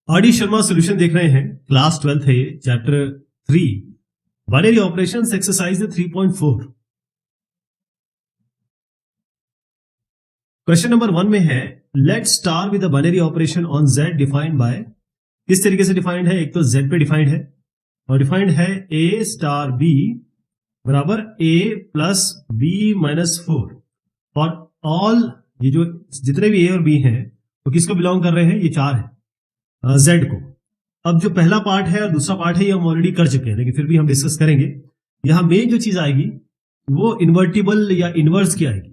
RD. Sharma solution देख रहे हैं। क्लास 12th है ये, chapter 3 binary operations exercise 3.4। Question number 1 में है let star with binary operation on z defined by. किस तरीके से डिफाइंड है? एक तो z पे डिफाइंड है और डिफाइंड है a स्टार b बराबर a प्लस b माइनस 4 और ऑल, ये जो जितने भी a और b हैं तो किसको बिलोंग कर रहे हैं? ये चार है z को। अब जो पहला पार्ट है और दूसरा पार्ट है ये हम ऑलरेडी कर चुके हैं, लेकिन फिर भी हम डिस्कस करेंगे। यहां मेन जो चीज आएगी वो इन्वर्टिबल या इनवर्स की आएगी।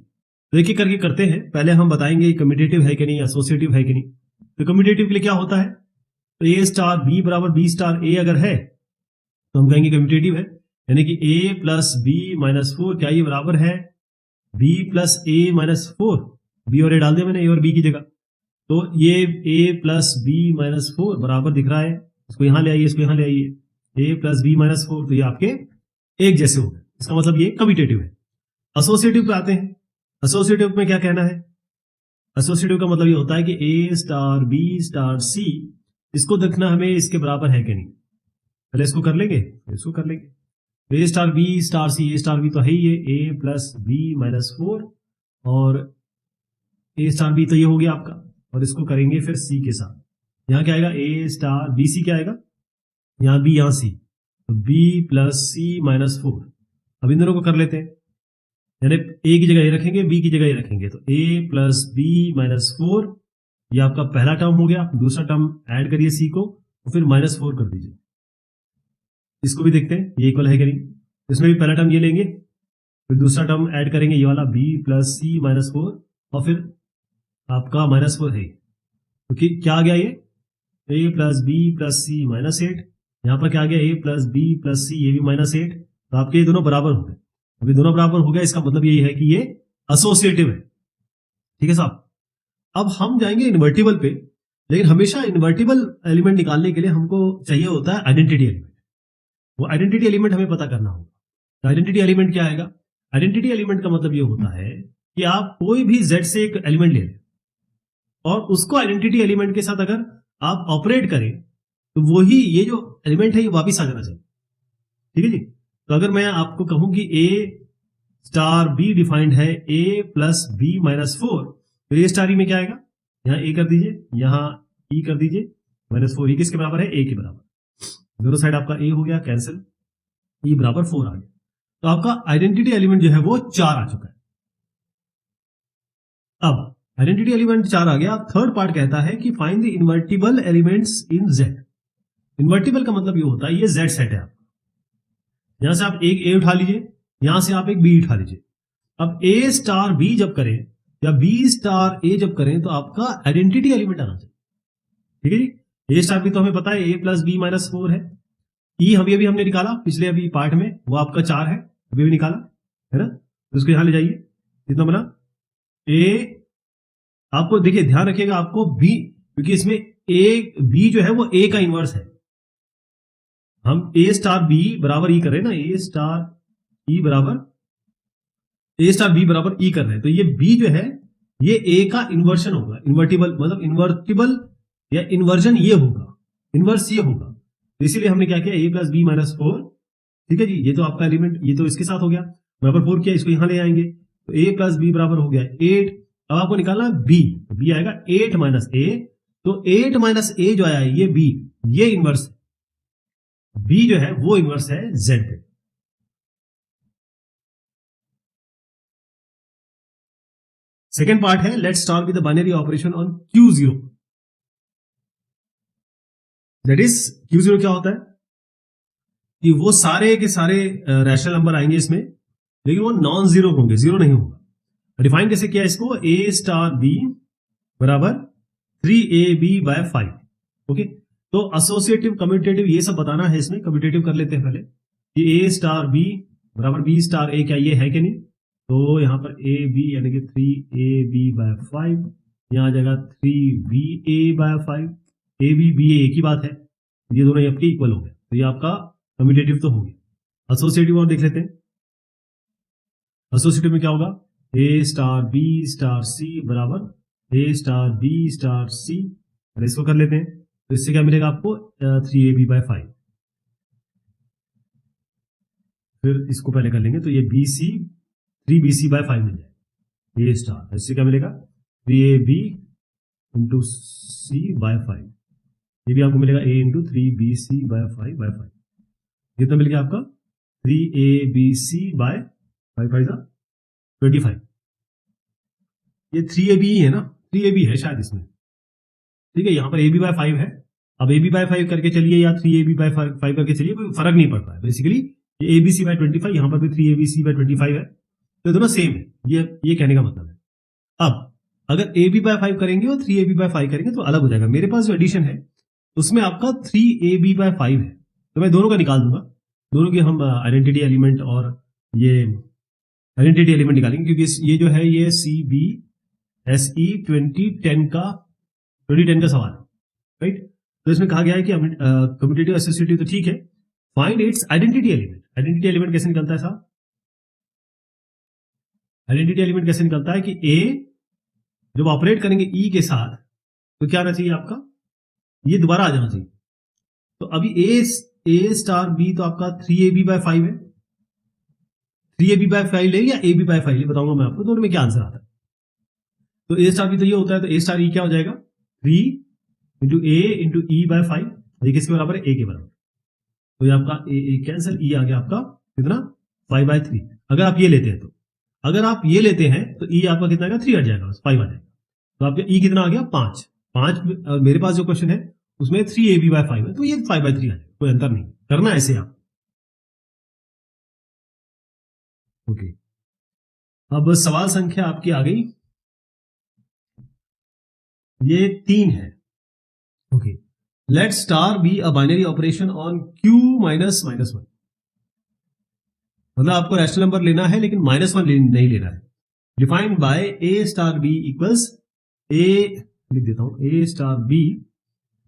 तो एक एक करके करते हैं। पहले हम बताएंगे कम्यूटेटिव है कि नहीं, एसोसिएटिव है कि नहीं। तो कम्यूटेटिव के लिए क्या होता है? तो ए स्टार बी बराबर बी स्टार ए अगर है तो हम कहेंगे कम्यूटेटिव है, यानी कि ए प्लस बी माइनस 4 क्या ये बराबर है बी प्लस ए माइनस 4। बी और ए डाल दिया मैंने, ए और बी की जगह। तो ये a प्लस बी माइनस 4 बराबर दिख रहा है, इसको यहां ले आइए, इसको यहां ले आइए, a प्लस बी माइनस 4। तो ये आपके एक जैसे हो गए, इसका मतलब ये कम्यूटेटिव है। एसोसिएटिव पे आते हैं। एसोसिएटिव में क्या कहना है? एसोसिएटिव का मतलब ये होता है कि a स्टार बी स्टार सी, इसको देखना हमें इसके बराबर है कि नहीं। पहले इसको कर लेंगे, इसको कर लेंगे। a star B star C, a star B तो है ही है a प्लस बी माइनस 4 और a स्टार बी तो ये हो गया आपका, और इसको करेंगे फिर सी के साथ। यहां क्या आएगा? a स्टार बी सी क्या आएगा? यहां b यहां c, तो b प्लस सी माइनस 4। अब इन दोनों को कर लेते हैं, यानी a की जगह ये रखेंगे, b की जगह ये रखेंगे, तो a प्लस बी माइनस 4 ये आपका पहला टर्म हो गया। दूसरा टर्म ऐड करिए c को और फिर माइनस 4 कर दीजिए। इसको भी देखते हैं ये इक्वल है कि नहीं। इसमें भी पहला टर्म ये लेंगे, फिर दूसरा टर्म ऐड करेंगे ये वाला b प्लस सी माइनस 4 और फिर आपका माइनस 4 है, क्योंकि क्या आ गया? ये a plus B plus C minus 8। यहां पर क्या आ गया? a plus B plus C, ये भी माइनस 8। तो आपके ये दोनों बराबर हो गए। अभी दोनों बराबर हो गया, इसका मतलब यही है कि ये एसोसिएटिव है। ठीक है साहब। अब हम जाएंगे इन्वर्टिबल पे, लेकिन हमेशा इन्वर्टिबल एलिमेंट निकालने के लिए हमको चाहिए होता है आइडेंटिटी एलिमेंट। वो आइडेंटिटी एलिमेंट हमें पता करना होगा। तो आइडेंटिटी एलिमेंट क्या आएगा? आइडेंटिटी एलिमेंट का मतलब ये होता है कि आप कोई भी z से एक एलिमेंट ले लें और उसको आइडेंटिटी एलिमेंट के साथ अगर आप ऑपरेट करें तो वही ये जो एलिमेंट है ये वापिस आ जाना चाहिए। ठीक है जी। तो अगर मैं आपको कहूं कि a स्टार b डिफाइंड है a प्लस बी माइनस 4, तो a स्टार ई में क्या आएगा? यहां a कर दीजिए, यहां e कर दीजिए, माइनस 4 किसके बराबर है? a के बराबर। दोनों साइड आपका a हो गया कैंसिल, e बराबर 4 आ गया। तो आपका आइडेंटिटी एलिमेंट जो है वो 4 आ चुका है। अब आइडेंटिटी एलिमेंट 4 आ गया। थर्ड पार्ट कहता है कि find the invertible elements in z। Invertible का मतलब ये होता है ये z सेट है। यहां से आप एक a उठा लीजिए, यहां से आप एक b उठा लीजिए। अब a स्टार b जब करें या b स्टार a जब करें तो आपका आइडेंटिटी एलिमेंट आना चाहिए। ठीक है जी। a स्टार b तो हमें पता है a प्लस बी माइनस 4 है। e अभी हमने निकाला पिछले अभी पार्ट में, वो आपका 4 है, अभी निकाला है ना। तो उसको यहां ले जाइए, कितना बना? a, आपको देखिए ध्यान रखिएगा आपको b, क्योंकि इसमें a b जो है वो a का इनवर्स है। हम a स्टार b बराबर e कर रहे हैं ना, a स्टार e बराबर a स्टार b बराबर e कर रहे हैं, तो ये b जो है ये a का इन्वर्शन होगा। इन्वर्टिबल मतलब इन्वर्टिबल या इन्वर्जन ये होगा, इनवर्स ये होगा। तो इसीलिए हमने क्या किया? a plus B minus 4। ठीक है जी। ये तो आपका एलिमेंट, ये तो इसके साथ हो गया, बराबर 4 किया, इसको यहां ले आएंगे, तो a प्लस बी बराबर हो गया 8। अब आपको निकालना b, तो b आएगा 8 माइनस a। तो 8 माइनस a जो आया ये b, ये इनवर्स है। b जो है वो इनवर्स है z पे। सेकेंड पार्ट है let's start with the binary operation on q0। That is q0 क्या होता है कि वो सारे के सारे रैशनल नंबर आएंगे इसमें, लेकिन वो नॉन जीरो होंगे, जीरो नहीं होगा। डिफाइन कैसे किया इसको? a स्टार b बराबर 3ab बाय 5। ओके, तो एसोसिएटिव कम्यूटेटिव ये सब बताना है इसमें। कम्यूटेटिव कर लेते हैं पहले कि a स्टार b बराबर b स्टार a, क्या ये है कि नहीं? तो यहां पर a b यानी कि 3ab बाय 5, यहां आ जाएगा 3ba bye 5। a b b a एक ही बात है, ये दोनों आपके इक्वल हो गए, तो ये आपका कम्यूटेटिव तो हो गया। एसोसिएटिव और देख लेते हैं। एसोसिएटिव में क्या होगा? a star b star c बराबर a star b star c, इसको कर लेते हैं। तो इससे क्या मिलेगा आपको 3ab/5। फिर इसको पहले कर लेंगे तो ये BC 3BC/5 मिल जाएगा A स्टार। इससे क्या मिलेगा 3AB इंटू C/5, ये भी आपको मिलेगा A इंटू 3BC/5/5। कितना मिल गया आपका 3ABC/5/25। ये 3AB ही है ना, 3AB है शायद इसमें, ठीक है। यहाँ पर AB/5 है, अब AB/5 करके चलिए या 3AB/5 करके चलिए, कोई फर्क नहीं पड़ता है बेसिकली। ये ABC/25, यहाँ पर भी 3ABC/25 है, तो दोनों सेम है, ये कहने का मतलब है। अब अगर AB/5 करेंगे और 3AB/5 करेंगे तो अलग हो जाएगा। मेरे पास जो एडिशन है उसमें आपका 3AB/5 है, तो मैं दोनों का निकाल दूंगा। दोनों की हम आइडेंटिटी एलिमेंट और ये आइडेंटिटी एलिमेंट निकालेंगे, क्योंकि ये जो है ये CBSE 2010 का सवाल है, राइट। तो इसमें कहा गया है कि कम्यूटेटिव एसोसिएटिव तो ठीक है, find its identity element. Identity element कैसे निकलता है साहब? आइडेंटिटी एलिमेंट कैसे निकलता है कि A जब ऑपरेट करेंगे E के साथ तो क्या आना चाहिए आपका, ये दोबारा आ जाना चाहिए। तो अभी A स्टार B तो आपका 3AB/5 है, 3AB/5 ले या AB/5 ले, बताऊंगा मैं आपको दोनों में क्या आंसर आता है। तो A स्टार B तो ये होता है, तो A स्टार E क्या हो जाएगा 3 इंटू A इंटू E/5, ये किसके बराबर है A के बराबर। तो ये आपका A कैंसिल, E आ गया आपका कितना 5/3। अगर आप ये लेते हैं तो, अगर आप ये लेते हैं तो E आपका कितना आएगा 3 हट जाएगा, 5 आ जाएगा। तो आपका E कितना आ गया 5। मेरे पास जो क्वेश्चन है उसमें 3AB/5 है, तो ये 5/3 आ जाएगा, कोई अंतर नहीं करना ऐसे आप। ओके, अब सवाल संख्या आपकी आ गई, ये 3 है। Okay, let star be a binary operation on Q -1। मतलब आपको रैशनल नंबर लेना है लेकिन -1 नहीं लेना है। Defined by A star B equals A, लिख देता हूं, A स्टार B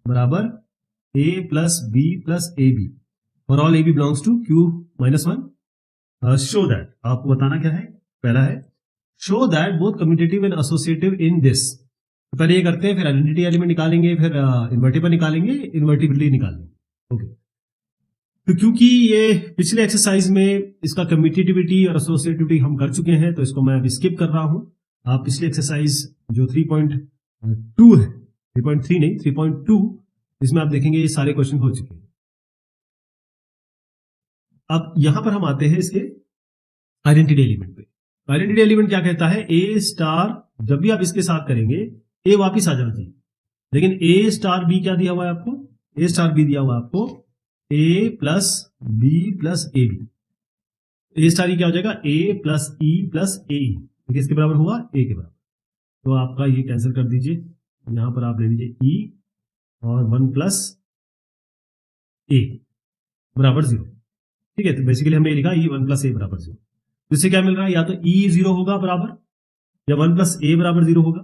बराबर A plus B plus AB और all AB belongs to Q -1। Show that, आपको बताना क्या है, पहला है show that both commutative and associative in this. तो पहले ये करते हैं, फिर आइडेंटिटी एलिमेंट निकालेंगे, फिर इन्वर्टिबल निकालेंगे, इन्वर्टिबिलिटी निकालेंगे। ओके, तो क्योंकि ये पिछले एक्सरसाइज में इसका कम्यूटेटिविटी और एसोसिएटिविटी हम कर चुके हैं तो इसको मैं अभी स्किप कर रहा हूं। आप पिछली एक्सरसाइज जो 3.2 है, 3.3 नहीं 3.2, इसमें आप देखेंगे ये सारे क्वेश्चन हो चुके हैं। अब यहां पर हम आते हैं इसके आइडेंटिटी एलिमेंट पे। आइडेंटिटी एलिमेंट क्या कहता है, A स्टार जब भी आप इसके साथ करेंगे A वापिस आ जाना चाहिए, लेकिन A स्टार B क्या दिया हुआ है आपको, A स्टार B दिया हुआ है आपको A plus B plus AB। A star E क्या हो जाएगा A plus E plus AE, किसके बराबर हुआ A के बराबर। तो आपका ये कैंसिल कर दीजिए, यहां पर आप ले लीजिए E और 1 प्लस A बराबर 0, ठीक है। तो बेसिकली हमने लिखा E 1 प्लस A बराबर 0। इससे क्या मिल रहा है, या तो E 0 होगा बराबर या 1 प्लस A बराबर 0 होगा।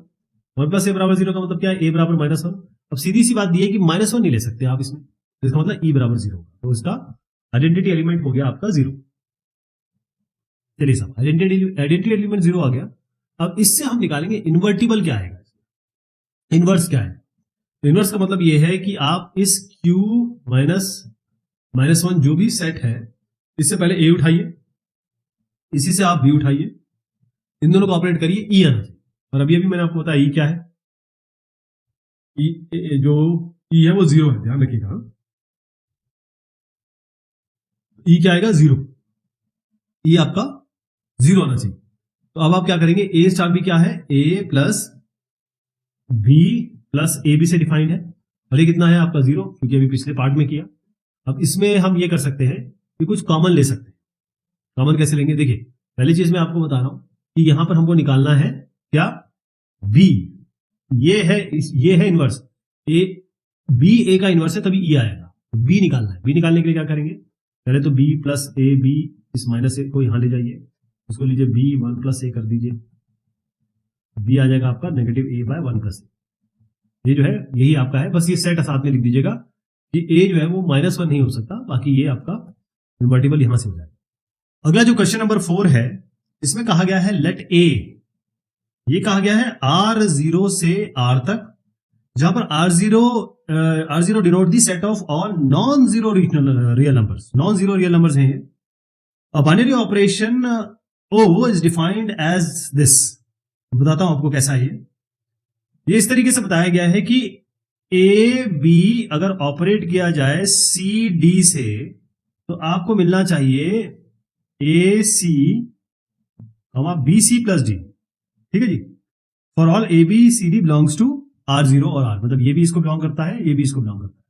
1 प्लस A बराबर 0 का मतलब क्या है, A बराबर -1। अब सीधी सी बात दी है कि -1 नहीं ले सकते आप इसमें, तो इसका मतलब E बराबर 0 होगा, तो इसका आइडेंटिटी एलिमेंट हो गया आपका 0। चलिए साहब, आइडेंटिटी एलिमेंट 0 आ गया। अब इससे हम निकालेंगे इन्वर्टिबल क्या आएगा, इनवर्स क्या है। तो इनवर्स का मतलब यह है कि आप इस Q -1 जो भी सेट है, इससे पहले A उठाइए, इसी से आप B उठाइए, इन दोनों को ऑपरेट करिए, E आना चाहिए। और अभी मैंने आपको बताया E क्या है, E जो E है वो 0 है, ध्यान रखिएगा। E क्या आएगा 0, E आपका 0 आना चाहिए। तो अब आप क्या करेंगे, A स्टार B क्या है, A plus B plus AB से डिफाइंड है, और ये कितना है आपका 0, क्योंकि अभी पिछले पार्ट में किया। अब इसमें हम ये कर सकते हैं कि कुछ कॉमन ले सकते हैं। कॉमन कैसे लेंगे, देखिए पहली चीज मैं आपको बता रहा हूं कि यहां पर हमको निकालना है क्या, B। ये है इनवर्स, B A का इनवर्स है, तभी E आएगा। तो B निकालना है। B निकालने के लिए क्या करेंगे, पहले तो B प्लस AB, इस माइनस A को यहां ले जाइए, उसको लीजिए B 1 प्लस A कर दीजिए, B आ जाएगा आपका negative A by 1 plus A। ये जो है यही आपका है, बस ये सेट साथ में लिख दीजिएगा कि A जो है वो -1 नहीं हो सकता, बाकी ये आपका इन्वर्टिबल यहां से हो जाएगा। अगला जो क्वेश्चन नंबर 4 है, इसमें कहा गया है लेट A, ये कहा गया है R0 से R तक, जहां पर R0 R0 denote the set of all non zero real numbers, non zero real numbers हैं ये। A binary operation O is defined as this, बताता हूं आपको कैसा है ये इस तरीके से बताया गया है कि ए बी अगर ऑपरेट किया जाए सी डी से तो आपको मिलना चाहिए A C B C plus D, ठीक है जी, for all A B C D belongs to R0 और R, मतलब ये भी इसको बिलोंग करता है, ये भी इसको बिलोंग करता है।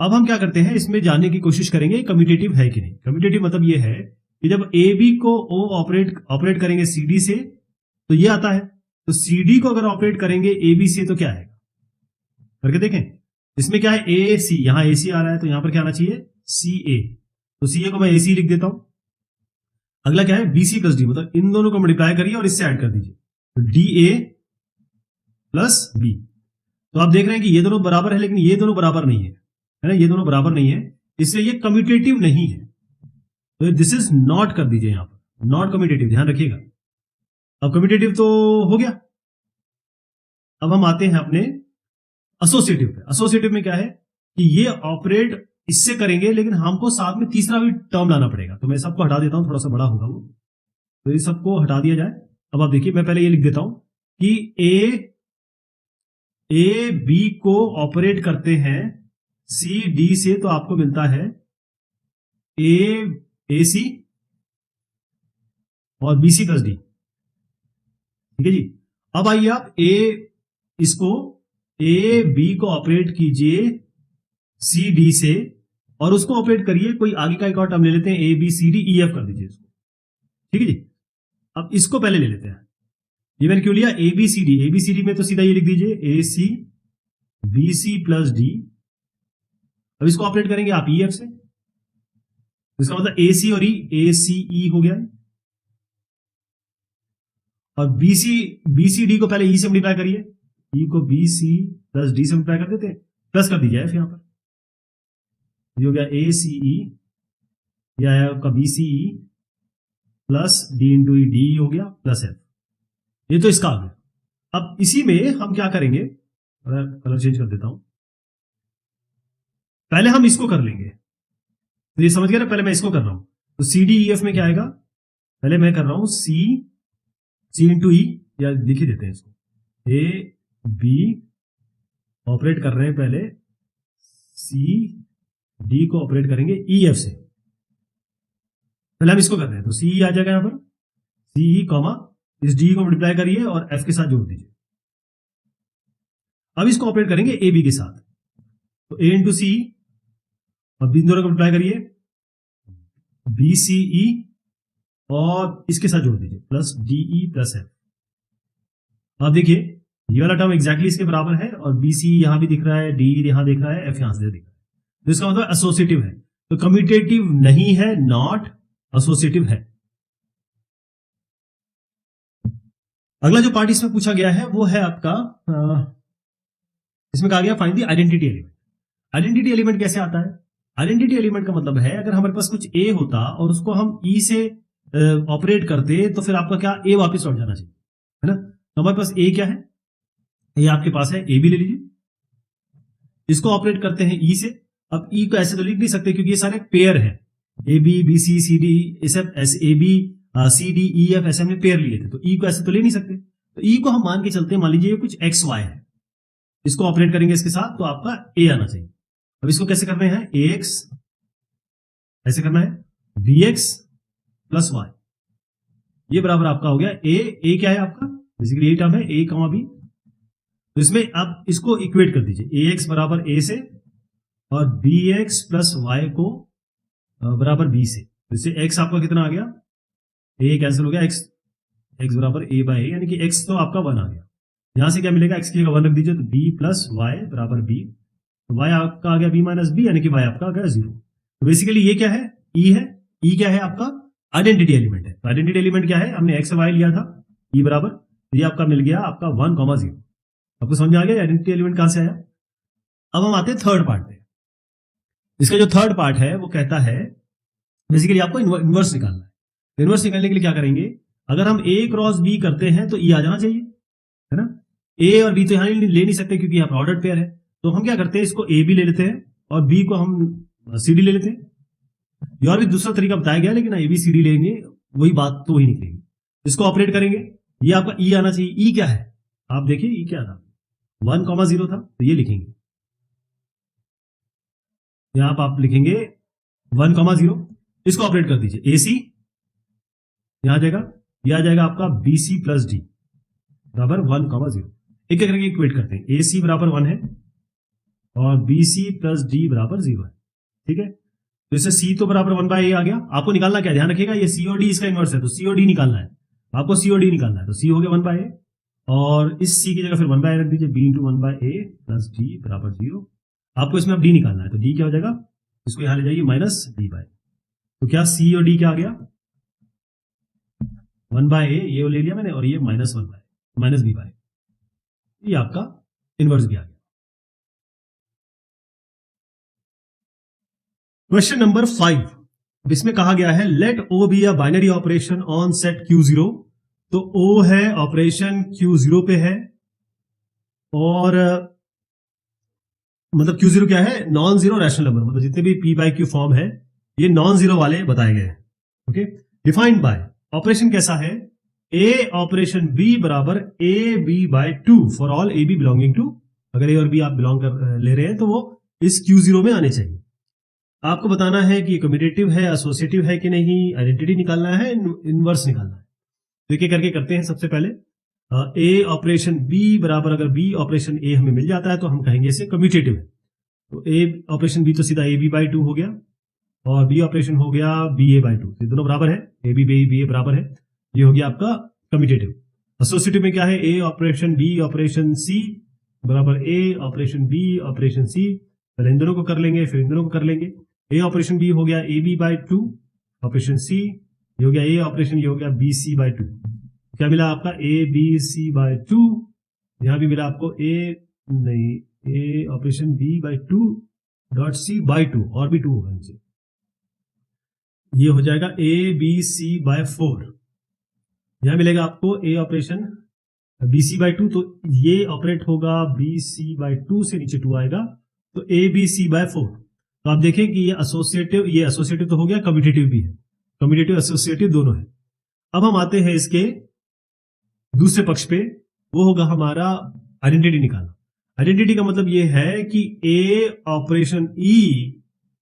अब हम क्या करते हैं, इसमें जानने की कोशिश करेंगे कम्यूटेटिव है कि नहीं। कम्यूटेटिव मतलब ये है कि जब ए बी को ओ ऑपरेट करेंगे सी डी से तो ये आता है, तो सी डी को अगर ऑपरेट करेंगे ए बी से तो क्या आएगा, करके देखें। इसमें क्या है, ए सी, यहां ए सी आ रहा है तो यहां पर क्या आना चाहिए, सी ए, तो सी ए को मैं ए सी लिख देता हूं। अगला क्या है, बी सी प्लस डी, मतलब इन दोनों को मल्टीप्लाई करिए और इससे ऐड कर दीजिए, तो डी ए प्लस बी। तो आप देख रहे हैं कि ये दोनों बराबर है, लेकिन ये दोनों बराबर नहीं है ना, ये दोनों बराबर नहीं है, इसलिए ये कम्यूटेटिव नहीं है, तो दिस इज नॉट कर दीजिए यहां पर, नॉट कम्यूटेटिव, ध्यान रखिएगा। अब कम्यूटेटिव तो हो गया, अब हम आते हैं अपने एसोसिएटिव पे। एसोसिएटिव में क्या है कि ये ऑपरेट इससे करेंगे, लेकिन हमको साथ में तीसरा भी टर्म लाना पड़ेगा, तो मैं सबको हटा देता हूं, थोड़ा सा बड़ा होगा वो, तो ये सबको हटा दिया जाए। अब आप देखिए, मैं पहले ये लिख देता हूं कि ए बी को ऑपरेट करते हैं सी डी से, तो आपको मिलता है ए सी और बी सी प्लस डी, ठीक है जी। अब आइए आप इसको ए बी को ऑपरेट कीजिए सी डी से और उसको ऑपरेट करिए, कोई आगे का एक और टर्म ले लेते हैं, A B C D E F कर दीजिए इसको, ठीक है जी। अब इसको पहले ले लेते हैं, ये मैंने क्यों लिया, A B C D, A B C D में तो सीधा ये लिख दीजिए A C B C plus D. अब इसको ऑपरेट करेंगे आप ई एफ से, इसका मतलब ए सी और ए सी ई हो गया, और बी सी डी को पहले ई से मल्टीप्लाई करिए, ई को बी सी प्लस डी से मल्टीप्लाई कर देते हैं, प्लस कर दीजिए एफ यहां पर, ये हो गया ए सी ई, यह है आपका B C E plus D into E, D हो गया प्लस एफ, ये तो इसका आ गया। अब इसी में हम क्या करेंगे, कलर चेंज कर देता हूं, पहले हम इसको कर लेंगे, तो ये समझ गए ना, पहले मैं इसको कर रहा हूं, तो सी डी ई एफ में क्या आएगा, पहले मैं कर रहा हूं सी इंटू ई, या लिख ही देते हैं इसको, ए बी ऑपरेट कर रहे हैं पहले सी डी को ऑपरेट करेंगे ई एफ से, पहले हम इसको कर रहे हैं, तो सी आ जाएगा यहां पर, सी ई कॉमा इस डी को मल्टीप्लाई करिए और एफ के साथ जोड़ दीजिए। अब इसको ऑपरेट करेंगे ए बी के साथ, तो ए इंटू सी, अब बी दोनों को मल्टीप्लाई करिए बी सी ई और इसके साथ जोड़ दीजिए plus D E plus F. अब देखिए ये वाला टर्म एग्जैक्टली इसके बराबर है, और बी सी यहां भी दिख रहा है, डी यहां दिख रहा है, एफ यहां से दिख रहा है, तो इसका मतलब एसोसिएटिव है, तो कम्यूटेटिव नहीं है, नॉट एसोसिएटिव है। अगला जो पार्ट इसमें पूछा गया है वो है आपका, इसमें कहा गया find the identity element. Identity element कैसे आता है, आइडेंटिटी एलिमेंट का मतलब है अगर हमारे पास कुछ ए होता और उसको हम ई से ऑपरेट करते तो फिर आपका क्या, ए वापस लौट जाना चाहिए, है ना। तो हमारे पास ए क्या है, ये आपके पास है, ए बी ले लीजिए, इसको ऑपरेट करते हैं ई से। अब ई को ऐसे तो लिख नहीं सकते क्योंकि ये सारे पेयर है, A B B C C D, A B C D E F, ऐसे हमने पेयर लिए थे, तो ई को ऐसे तो ले नहीं सकते, तो ई को हम मान के चलते हैं, मान लीजिए कुछ एक्स वाई है, इसको ऑपरेट करेंगे इसके साथ, तो आपका ए आना चाहिए। अब इसको कैसे करना है, ए एक्स ऐसे करना है, बी एक्स प्लस वाई, ये बराबर आपका हो गया ए क्या है आपका, बेसिकली ए टर्म है ए कमा बी, तो इसमें आप इसको इक्वेट कर दीजिए, ए एक्स बराबर ए से और बी एक्स प्लस वाई को बराबर बी से, तो इससे एक्स आपका कितना आ गया, ए कैंसिल हो गया, एक्स बराबर ए बाय ए, यानी कि एक्स तो आपका 1 आ गया, यहां से क्या मिलेगा, एक्स की जगह 1 रख दीजिए, तो बी प्लस वाई बराबर बी, तो वाई आपका आ गया बी माइनस बी, यानी कि वाई आपका आ गया 0। तो बेसिकली ये क्या है, ई है, ई क्या है आपका आइडेंटिटी एलिमेंट है, तो आइडेंटिटी एलिमेंट क्या है, हमने एक्स वाई लिया था, ई बराबर, तो ये आपका मिल गया आपका 1,0। आपको समझ में आ गया आइडेंटिटी एलिमेंट कहां से आया। अब हम आते हैं थर्ड पार्ट पे। इसका जो थर्ड पार्ट है वो कहता है बेसिकली आपको इनवर्स निकालना है। इनवर्स निकालने के लिए क्या करेंगे, अगर हम ए क्रॉस बी करते हैं तो ई आ जाना चाहिए, है ना। ए और बी तो यहां ले नहीं सकते क्योंकि यहाँ पर ऑर्डर्ड पेयर है, तो हम क्या करते हैं, इसको ए बी ले लेते हैं और बी को हम सी डी ले लेते हैं। ये और भी दूसरा तरीका बताया गया, लेकिन ए बी सी डी लेंगे वही बात तो वही निकलेगी। इसको ऑपरेट करेंगे, ये आपका ई आना चाहिए। ई क्या है, आप देखिए ई क्या था, 1,0 था, तो ये लिखेंगे, यहां पर आप लिखेंगे 1,0। इसको ऑपरेट कर दीजिए, ए सी यहां आ जाएगा, यह आ जाएगा आपका बी सी प्लस डी बराबर 1,0। एक एक करके इक्वेट करते हैं, ए सी बराबर 1 है और बी सी प्लस डी बराबर 0 है। ठीक है, तो इससे सी तो बराबर 1/a आ गया। आपको निकालना क्या, ध्यान रखिएगा ये सी और डी इसका इनवर्स है, तो सी और डी निकालना है आपको, सी और डी निकालना है। तो सी हो गया 1/a और इस सी की जगह फिर 1/a रख दीजिए, b into 1/a plus D बराबर 0। आपको इसमें अब डी निकालना है, तो डी क्या हो जाएगा, इसको यहां ले जाइए माइनस डी बाय, तो क्या सी और डी क्या आ गया 1/a, ये ले लिया मैंने, और ये minus 1/a minus B bye, ये आपका इनवर्स भी आ गया। क्वेश्चन नंबर 5, इसमें कहा गया है let O be a binary operation on set Q0। तो O है ऑपरेशन Q0 पे है, और मतलब Q0 क्या है, नॉन जीरो रैशनल नंबर, मतलब जितने भी P/Q फॉर्म है ये नॉन जीरो वाले बताए गए हैं। ओके, डिफाइंड बाय, ऑपरेशन कैसा है, A ऑपरेशन B बराबर AB/2 for all AB belonging to, अगर A और B आप बिलोंग कर ले रहे हैं तो वो इस Q0 में आने चाहिए। आपको बताना है कि कम्यूटेटिव है, एसोसिएटिव है कि नहीं, आइडेंटिटी निकालना है, इनवर्स निकालना है। तो एक करके करते हैं। सबसे पहले ए ऑपरेशन बी बराबर, अगर बी ऑपरेशन ए हमें मिल जाता है तो हम कहेंगे इसे कम्यूटेटिव है। तो ए ऑपरेशन बी तो सीधा AB/2 हो गया, और बी ऑपरेशन हो गया BA/2, ये दोनों बराबर है, AB BA बराबर है, ये हो गया आपका कम्यूटेटिव। एसोसिएटिव में क्या है, ए ऑपरेशन बी ऑपरेशन सी बराबर ए ऑपरेशन बी ऑपरेशन सी, पहले इन दोनों को कर लेंगे फिर इन दोनों को कर लेंगे। ए ऑपरेशन बी हो गया AB/2 ऑपरेशन सी, ये हो गया ए ऑपरेशन, ये हो गया BC/2। क्या मिला आपका ABC/2, यहां भी मिला आपको ए ऑपरेशन B/2 डॉट C/2, और भी 2 होगा नीचे, ये हो जाएगा ABC/4। यहां मिलेगा आपको ए ऑपरेशन BC/2, तो ये ऑपरेट होगा BC/2 से नीचे 2 आएगा, तो ABC/4। तो आप देखें कि ये एसोसिएटिव तो हो गया, कम्यूटेटिव भी है, कम्यूटेटिव एसोसिएटिव दोनों है। अब हम आते हैं इसके दूसरे पक्ष पे, वो होगा हमारा आइडेंटिटी निकालना। आइडेंटिटी का मतलब ये है कि ए ऑपरेशन ई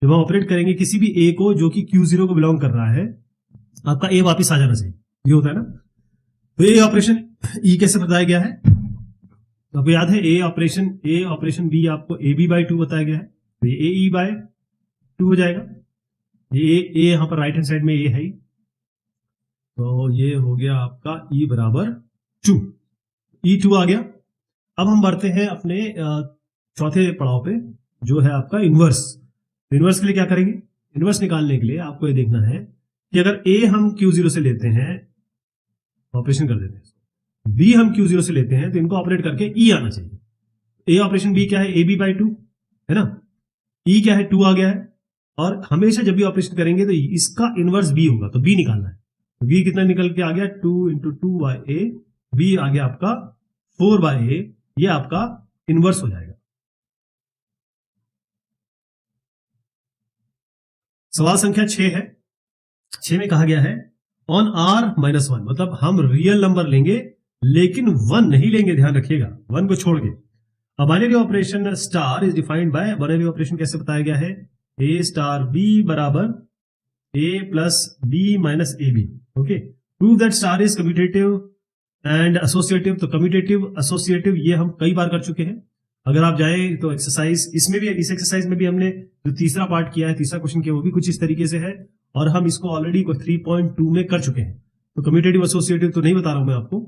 जब हम ऑपरेट करेंगे किसी भी ए को जो कि Q0 को बिलोंग कर रहा है, आपका ए वापस आ जाना चाहिए, ये होता है ना। तो ए ऑपरेशन ई कैसे बताया गया है, तो आपको याद है ए ऑपरेशन बी आपको AB/2 बताया गया है, तो ये AE/2 हो जाएगा। ये यहां पर राइट हैंड साइड में ए है, तो ये हो गया आपका E बराबर 2, E2 आ गया। अब हम बढ़ते हैं अपने चौथे पड़ाव पे, जो है आपका इनवर्स। इनवर्स के लिए क्या करेंगे, इनवर्स निकालने के लिए आपको ये देखना है कि अगर ए हम Q0 से लेते हैं, ऑपरेशन कर देते हैं, बी हम Q0 से लेते हैं, तो इनको ऑपरेट करके E आना चाहिए। ए ऑपरेशन बी क्या है, AB/2 है ना, E क्या है 2 आ गया है, और हमेशा जब भी ऑपरेशन करेंगे तो इसका इनवर्स B होगा, तो B निकालना है। तो B कितना निकल के आ गया, 2 इंटू 2/A, B आ गया आपका 4/A, ये आपका इनवर्स हो जाएगा। सवाल संख्या 6 है। 6 में कहा गया है ऑन R-1, मतलब हम रियल नंबर लेंगे लेकिन 1 नहीं लेंगे, ध्यान रखिएगा, 1 को छोड़ के। अब binary operation star is defined by, binary operation कैसे बताया गया है, A*B बराबर A plus B minus AB। Okay, prove that star is commutative and associative. तो कम्यूटेटिव एसोसिएटिव ये हम कई बार कर चुके हैं, अगर आप जाएं तो एक्सरसाइज, इसमें भी, इस एक्सरसाइज में भी हमने जो तीसरा पार्ट किया है, तीसरा क्वेश्चन किया, वो भी कुछ इस तरीके से है, और हम इसको ऑलरेडी 3.2 में कर चुके हैं। तो कम्यूटेटिव एसोसिएटिव तो नहीं बता रहा हूं मैं आपको,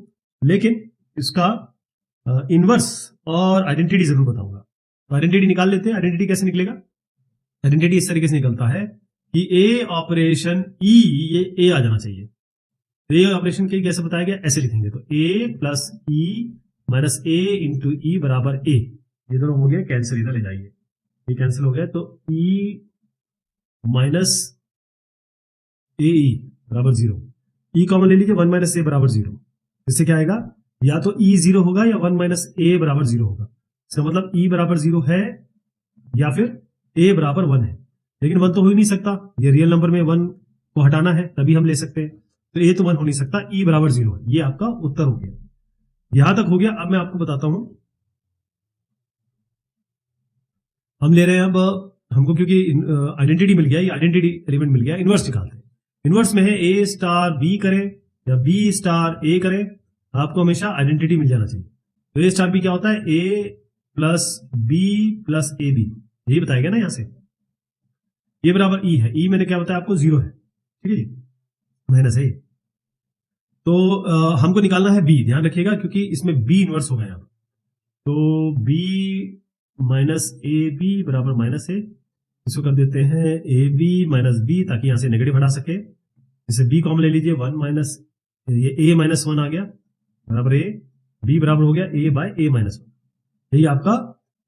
लेकिन इसका इनवर्स और आइडेंटिटी जरूर बताऊंगा। तो आइडेंटिटी निकाल लेते हैं। आइडेंटिटी कैसे निकलेगा, आइडेंटिटी इस तरीके से निकलता है कि ए ऑपरेशन ई, ये ए आ जाना चाहिए। ए ऑपरेशन के कैसे बताया गया, ऐसे लिखेंगे, तो ए प्लस ई माइनस ए इंटू ई बराबर ए, ये दोनों हो गए कैंसिल, इधर ले जाइए, ये कैंसिल हो गया, तो ई माइनस ए ई बराबर 0, ई कॉमन ले लीजिए, 1 माइनस ए बराबर 0। इससे क्या आएगा, या तो ई 0 होगा या 1 माइनस ए बराबर 0 होगा। इसका मतलब E बराबर 0 है या फिर A बराबर 1 है, लेकिन 1 तो हो ही नहीं सकता, ये रियल नंबर में 1 को हटाना है तभी हम ले सकते हैं, तो A तो 1 हो नहीं सकता, E बराबर 0 है। ये आपका उत्तर हो गया, यहां तक हो गया। अब मैं आपको बताता हूं, हम ले रहे हैं अब, हमको क्योंकि आइडेंटिटी मिल गया, ये आइडेंटिटी एलिमेंट मिल गया, इनवर्स निकालते हैं। इनवर्स में है A स्टार B करें या B स्टार A करें, आपको हमेशा आइडेंटिटी मिल जाना चाहिए। तो A स्टार B क्या होता है, A plus B plus AB, यही बताया गया ना यहां से। ये बराबर E है, E मैंने क्या बताया आपको, 0 है, ठीक है जी, माइनस है। तो हमको निकालना है B, ध्यान रखिएगा क्योंकि इसमें B इनवर्स हो गया यहाँ, तो B माइनस AB बराबर माइनस है, इसको कर देते हैं AB माइनस B ताकि यहां से नेगेटिव हटा सके, इसे B कॉमन ले लीजिए, 1 माइनस ये A माइनस 1 आ गया बराबर A, B बराबर हो गया A बाय A माइनस 1, यही आपका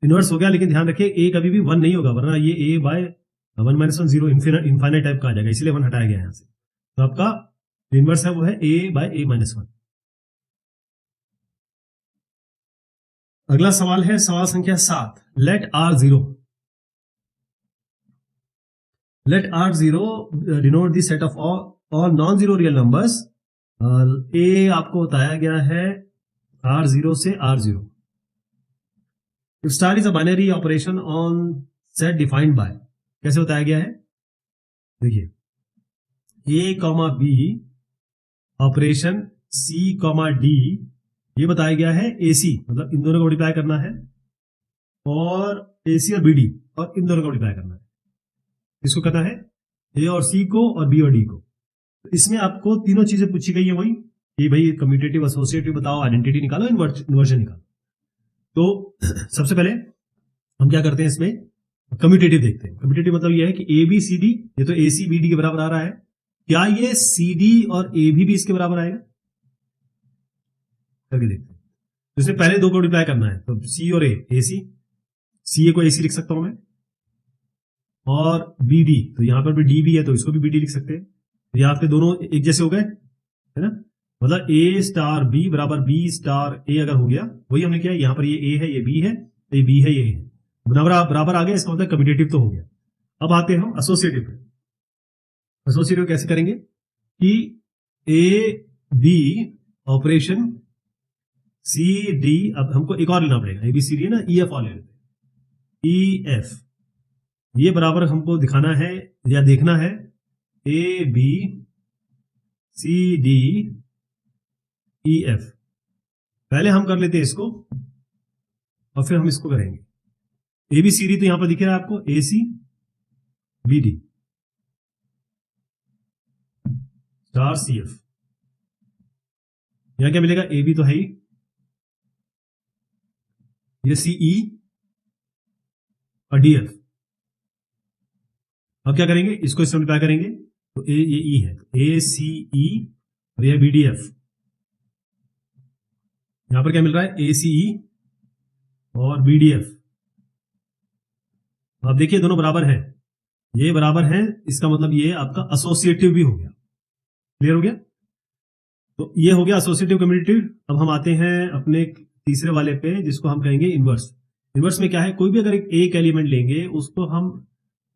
इनवर्स हो गया। लेकिन ध्यान रखिए A कभी भी 1 नहीं होगा, वरना ये A by 1 minus 1 0 infinite type का आ जाएगा, इसलिए 1 हटाया गया यहां से। तो आपका इनवर्स है वो है A बाय A माइनस 1। अगला सवाल है सवाल संख्या 7, let R0 denote the set of all non zero real numbers. ए आपको बताया गया है R0 से R0। If star is a binary operation on set defined by, कैसे बताया गया है, देखिए A comma B operation C comma D, ये बताया गया है AC, मतलब इन दोनों को मल्टीप्लाई करना है, और AC और BD, और इन दोनों को मल्टीप्लाई करना है। इसको करना है A और C को और B और D को। तो इसमें आपको तीनों चीजें पूछी गई है, वही कि भाई कम्यूटेटिव एसोसिएटिव बताओ, आइडेंटिटी निकालो, इन्वर्जन निकालो। तो सबसे पहले हम क्या करते हैं, इसमें कम्यूटेटिव देखते हैं। कम्यूटेटिव मतलब ये है कि ABCD, ये तो AC BD के बराबर आ रहा है, क्या ये CD और AB भी इसके बराबर आएगा, करके देखते हैं। तो इसमें पहले दो को मल्टीप्लाई करना है, तो C और A, AC, CA को AC लिख सकता हूं मैं, और BD, तो यहां पर भी D भी है तो इसको भी BD लिख सकते हैं। तो यहाँ पे दोनों एक जैसे हो गए, है ना, मतलब A स्टार B बराबर B स्टार A अगर हो गया, वही हमने किया, यहाँ पर ये A है, ये B है, ये B है, ये है, बराबर आ गया, इसका मतलब कम्यूटेटिव तो हो गया। अब आते हैं हम एसोसिएटिव पे। एसोसिएटिव कैसे करेंगे कि A B operation C D, अब हमको एक और लेना पड़ेगा, ABCD है ना, EF और ले लेते हैं, EF, ये बराबर हमको दिखाना है या देखना है AB CD EF। पहले हम कर लेते हैं इसको और फिर हम इसको करेंगे। ABCD तो यहां पर दिख रहा है आपको, AC BD स्टार CF, यहां क्या मिलेगा, AB तो है ही, ये CE और DF। अब क्या करेंगे, इसको इससे मल्टीप्लाई करेंगे, तो ये E है, ACE और यह BDF। यहां पर क्या मिल रहा है, ACE और BDF। अब देखिए दोनों बराबर हैं, ये बराबर हैं, इसका मतलब ये आपका एसोसिएटिव भी हो गया। क्लियर हो गया, तो ये हो गया एसोसिएटिव कम्यूटेटिव। अब हम आते हैं अपने तीसरे वाले पे, जिसको हम कहेंगे इनवर्स। इनवर्स में क्या है, कोई भी अगर एक एलिमेंट लेंगे उसको हम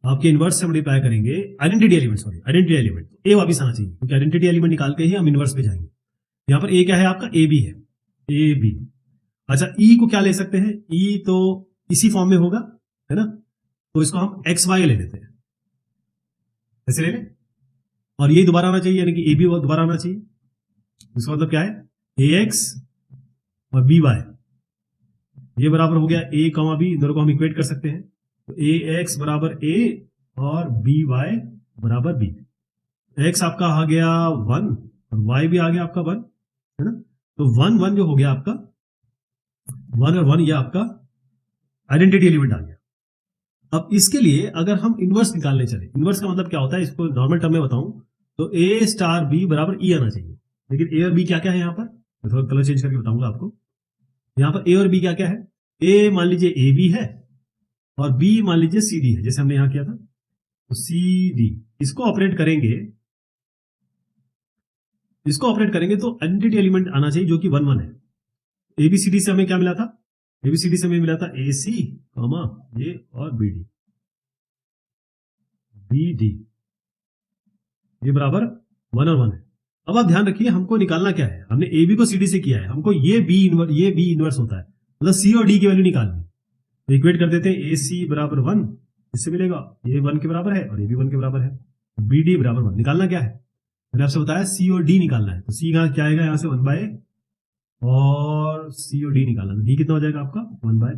आपके इनवर्स से मल्टीप्लाई करेंगे, आइडेंटिटी एलिमेंट ए वापिस आना चाहिए, क्योंकि आइडेंटिटी एलिमेंट निकाल के ही हम इनवर्स पे जाएंगे। यहां पर ए क्या है आपका, AB है, AB। अच्छा E को क्या ले सकते हैं, E तो इसी फॉर्म में होगा, है ना, तो इसको हम XY ले लेते हैं, ऐसे ले लें, और यही दोबारा आना चाहिए, यानी कि AB दोबारा आना चाहिए। इसका मतलब क्या है, AX और BY, ये बराबर हो गया A कॉमा B, दोनों को हम इक्वेट कर सकते हैं, तो AX बराबर A और BY बराबर B। X आपका आ गया 1 और Y भी आ गया आपका 1, है ना, तो 1 1 जो हो गया आपका 1 और 1, ये आपका आइडेंटिटी एलिमेंट आ गया। अब इसके लिए अगर हम इनवर्स निकालने चले, इनवर्स का मतलब क्या होता है, इसको नॉर्मल टर्म में बताऊं तो A स्टार B बराबर E आना चाहिए, लेकिन A और B क्या क्या है, यहां पर मैं थोड़ा कलर चेंज करके बताऊंगा आपको। यहां पर A और B क्या क्या है, A मान लीजिए AB है और B मान लीजिए CD है, जैसे हमने यहां किया था, तो CD, इसको ऑपरेट करेंगे तो आइडेंटिटी एलिमेंट आना चाहिए जो कि 1 1 है। ABCD से हमें क्या मिला था, ABCD से हमें मिला था AC, A और BD ये बराबर 1 और 1 है। अब आप ध्यान रखिए हमको निकालना क्या है, हमने AB को CD से किया है, हमको ये B इनवर्स होता है, मतलब C और D की वैल्यू निकालनी। तो इक्वेट कर देते हैं AC बराबर 1, इससे मिलेगा ये 1 के बराबर है और ये भी 1 के बराबर है, BD बराबर 1। निकालना क्या है, मैंने आपसे बताया C और D निकालना है, तो C का क्या आएगा यहाँ से 1 बाय और C और D निकालना, तो D कितना हो जाएगा आपका 1 बाय,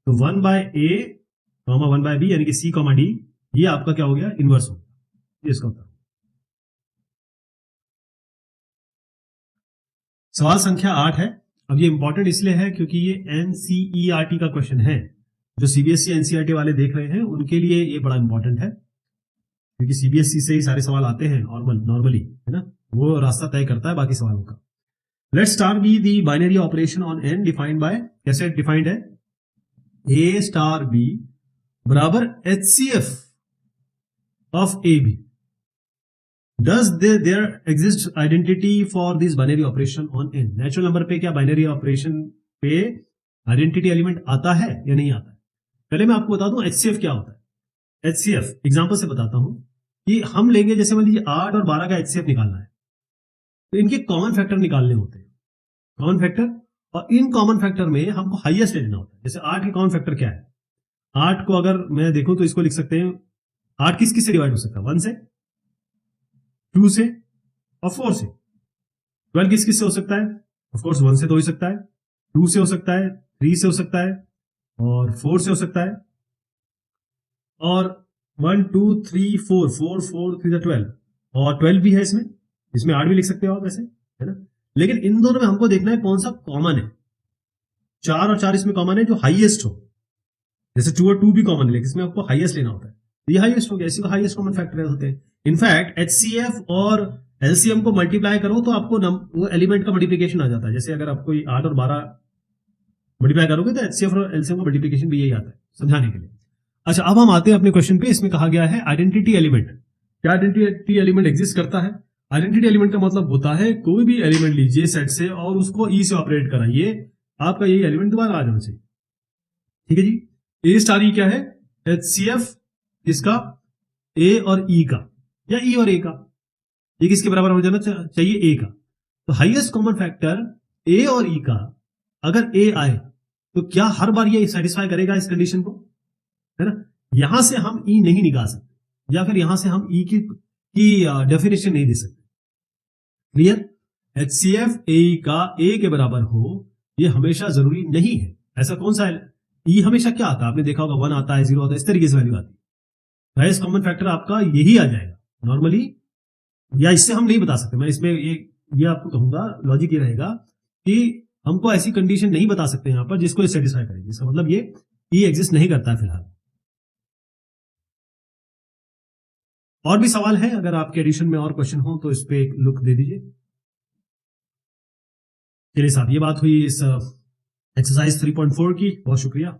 तो 1 बाय A 1 बाय B यानी कि C D, ये आपका क्या हो गया, इनवर्स हो गया। इसका उत्तर सवाल संख्या 8 है। अब ये इंपॉर्टेंट इसलिए है क्योंकि ये NCERT का क्वेश्चन है, जो CBSE NCERT वाले देख रहे हैं उनके लिए ये बड़ा इंपॉर्टेंट है, क्योंकि CBSE से ही सारे सवाल आते हैं नॉर्मली, है ना, वो रास्ता तय करता है बाकी सवालों का। Let's start with the binary operation on n defined by, कैसे डिफाइंड है, A स्टार B बराबर HCF of AB। Does there exist identity for this binary operation on n? Natural number पे क्या बाइनरी ऑपरेशन पे identity element आता है या नहीं आता है? पहले मैं आपको बता दूं HCF क्या होता है। HCF एग्जांपल से बताता हूं कि हम लेंगे, जैसे मान लीजिए 8 और 12 का HCF निकालना है, तो इनके कॉमन फैक्टर निकालने होते हैं, कॉमन फैक्टर, और इन कॉमन फैक्टर में हमको हाईएस्ट लेना होता है। जैसे 8 के कॉमन फैक्टर क्या है, 8 को अगर मैं देखूं तो इसको लिख सकते हैं, 8 किस किस से डिवाइड हो सकता है, 1 से, 2 से और 4 से। 12 किस किस से हो सकता है, ऑफ कोर्स 1 से तो हो ही सकता है, 2 से हो सकता है, 3 से हो सकता है और 4 से हो सकता है, और 1 2 3 4 4 4 3 12 और 12 भी है इसमें 8 भी लिख सकते हो आप वैसे, है ना। लेकिन इन दोनों में हमको देखना है कौन सा कॉमन है। 4 और 4 इसमें कॉमन है जो हाईएस्ट हो, जैसे 2 और 2 भी कॉमन है, लेकिन इसमें आपको हाईएस्ट लेना होता है, ये हाईएस्ट हो गया, इसी को हाईएस्ट कॉमन फैक्टर होते हैं। इनफैक्ट HCF और LCM को मल्टीप्लाई करो तो आपको वो एलिमेंट का मल्टीप्लिकेशन आ जाता है। जैसे अगर आपको 8 और 12 मल्टीप्लाई करोगे तो HCF और LCM का मल्टीप्लिकेशन भी यही आता है, समझाने के लिए। अच्छा, अब हम आते हैं अपने क्वेश्चन पे। इसमें कहा गया है आइडेंटिटी एलिमेंट, क्या आइडेंटिटी एलिमेंट एग्जिस्ट करता है। आइडेंटिटी एलिमेंट का मतलब होता है कोई भी एलिमेंट लीजिए सेट से और उसको E से ऑपरेट कराइए, आपका यही एलिमेंट दोबारा आ जाना चाहिए। ठीक है जी। A स्टार E क्या है, HCF इसका A और E का, या E और A का, ये किसके बराबर हो जाना चाहिए, A का। तो हाईएस्ट कॉमन फैक्टर A और E का अगर A आए तो क्या हर बार ये सेटिस्फाई करेगा इस कंडीशन को, है ना। यहां से हम E नहीं निकाल सकते, या फिर यहां से हम E की डेफिनेशन नहीं दे सकते। क्लियर। HCF A का A के बराबर हो ये हमेशा जरूरी नहीं है। ऐसा कौन सा है, E हमेशा क्या आता है, आपने देखा होगा 1 आता है, 0 आता है, इस तरीके से वैल्यू आती है। हाईएस्ट कॉमन फैक्टर आपका यही आ जाएगा नॉर्मली, या इससे हम नहीं बता सकते। मैं इसमें ये आपको कहूंगा, लॉजिक ये रहेगा कि हमको ऐसी कंडीशन नहीं बता सकते यहां पर जिसको सेटिस्फाई करे, जिसका मतलब ये E एग्जिस्ट नहीं करता है फिलहाल। और भी सवाल है, अगर आपके एडिशन में और क्वेश्चन हो तो इस पे एक लुक दे दीजिए। चलिए साहब, ये बात हुई इस एक्सरसाइज 3.4 की। बहुत शुक्रिया।